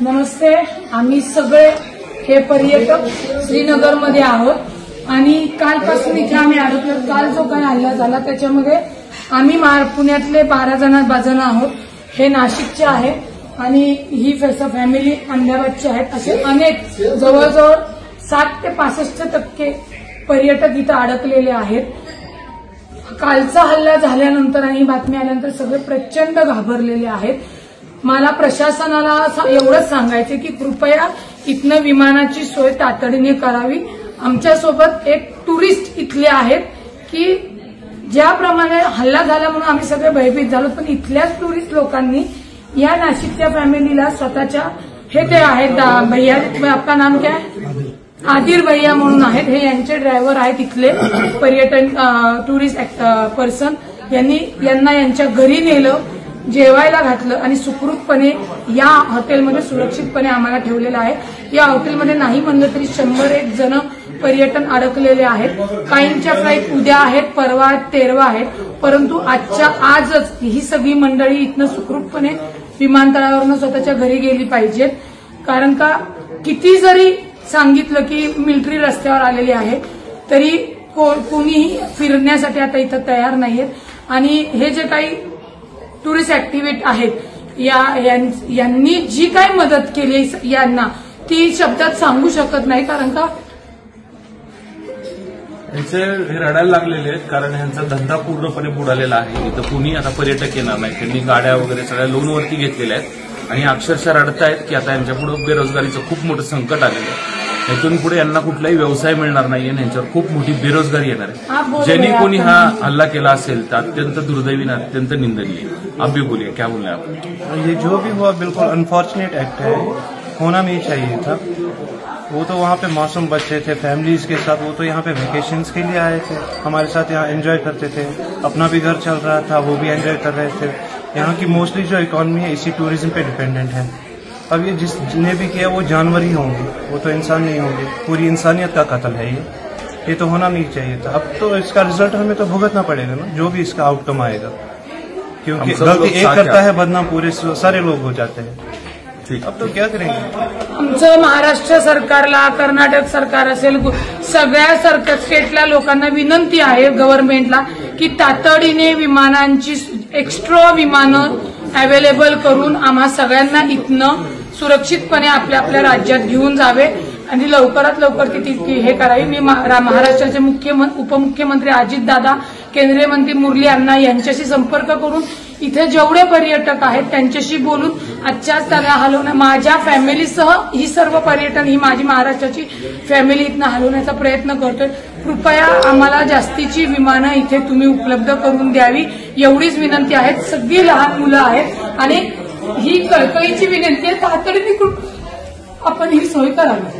नमस्ते. आम्ही सगळे हे पर्यटक श्रीनगरमध्ये आहोत आणि कालपासून इथे आम्ही अडकलो. काल जो काही हल्ला झाला त्याच्यामध्ये आम्ही पुण्यातले 12 जण आहोत. हे नाशिकचे आहेत आणि ही फॅमिली अहमदाबादची आहेत. असे अनेक जवळजवळ 60 ते 65% पर्यटक इथं अडकलेले आहेत. कालचा हल्ला झाल्यानंतर आणि बातमी आल्यानंतर सगळे प्रचंड घाबरलेले आहेत. मला प्रशासनाला एवढंच सांगायचे की कृपया इथनं विमानाची सोय तातडीने करावी. आमच्यासोबत एक टुरिस्ट इथले आहेत की ज्याप्रमाणे हल्ला झाला म्हणून आम्ही सगळे भयभीत झालो, पण इथल्याच टुरिस्ट लोकांनी या नाशिकच्या फॅमिलीला स्वतःच्या हे ते आहेत भैया, आपका नाम क्या है? आदिर भैया म्हणून आहेत. हे यांचे ड्रायव्हर आहेत इथले पर्यटन टुरिस्ट पर्सन. यांना यांच्या घरी नेलं, जेवायला घातलं आणि सुखरूपपणे या हॉटेलमध्ये सुरक्षितपणे आम्हाला ठेवलेलं आहे. या हॉटेलमध्ये नाही म्हणलं तरी 101 जण पर्यटन अडकलेले आहेत. काहींच्या फ्लाईट उद्या आहेत, परवा आहेत, 13 आहेत. परंतु आजच ही सगळी मंडळी इथनं सुखरूपपणे विमानतळावरून स्वतःच्या घरी गेली पाहिजेत. कारण का किती जरी सांगितलं की मिलिटरी रस्त्यावर आलेली आहे तरी कोणीही फिरण्यासाठी आता इथं तयार नाहीयेत. आणि हे जे काही टुरिस्ट ऍक्टिव्हिटी आहेत यांनी जी काही मदत केली यांना ती शब्दात सांगू शकत नाही. कारण का हे रडायला लागलेले आहेत, कारण ह्यांचा धंदा पूर्णपणे बुडालेला आहे. इथं कुणी आता पर्यटक येणार नाही. त्यांनी गाड्या वगैरे सगळ्या लोनवरती घेतलेल्या आहेत आणि अक्षरशः रडतायत की आता यांच्यापुढे बेरोजगारीचं खूप मोठं संकट आलेलं आहे. इथून पुढे यांना कुठलाही व्यवसाय मिळणार नाही आणि यांच्यावर खूप मोठी बेरोजगारी येणार आहे. ज्यांनी कोणी हा हल्ला केला असेल तर अत्यंत दुर्दैवी आणि अत्यंत निंदनीय. आप भी बोलिए, क्या बोलना है आप? ये जो भी हुआ बिल्कुल अनफॉर्चुनेट एक्ट है, होना नहीं चाहिए था. वो तो वहाँ पे मासूम बच्चे थे फैमिलीज के साथ, वो तो यहाँ पे वेकेशंस के लिए आए थे, हमारे साथ यहाँ एंजॉय करते थे. अपना भी घर चल रहा था, वो भी एंजॉय कर रहे थे. यहाँ की मोस्टली जो इकोनॉमी है इसी टूरिज्म पे डिपेंडेंट है. अब ये जिसने भी किया वो जानवर ही होंगे, वो तो इंसान नहीं होंगे. पूरी इंसानियत का कत्ल है ये तो होना नहीं चाहिए था. अब तो इसका रिजल्ट हमें तो भुगतना पड़ेगा ना, जो भी इसका आउटकम आएगा. क्योंकि गलती एक करता है बदनाम पूरे सारे लोग हो जाते हैं. अब तो क्या करेंगे? आमचं महाराष्ट्र सरकारला, कर्नाटक सरकार असेल, सगळ्या स्टेटला लोकांना विनंती आहे गव्हर्नमेंटला की तातडीने विमानांची एक्स्ट्रा विमानं अवेलेबल करून आम्हा सगळ्यांना इथनं सुरक्षितपणे आपल्या आपल्या राज्यात घेऊन जावे आणि लवकरात लवकर ती हे करावी. मी महाराष्ट्राचे उपमुख्यमंत्री अजितदादा, केंद्रीय मंत्री मुरली अण्णा यांच्याशी संपर्क करून इथे जेवढे पर्यटक आहेत त्यांच्याशी बोलून आजच्याच त्याला हलवण्या माझ्या फॅमिलीसह ही सर्व पर्यटन ही माझी महाराष्ट्राची फॅमिली इथनं हलवण्याचा प्रयत्न करतोय. कृपया आम्हाला जास्तीची विमानं इथे तुम्ही उपलब्ध करून द्यावी एवढीच विनंती आहे. सगळी लहान मुलं आहेत आणि ही कळकळीची विनंती आहे, तातडीने आपण ही सोय करावी.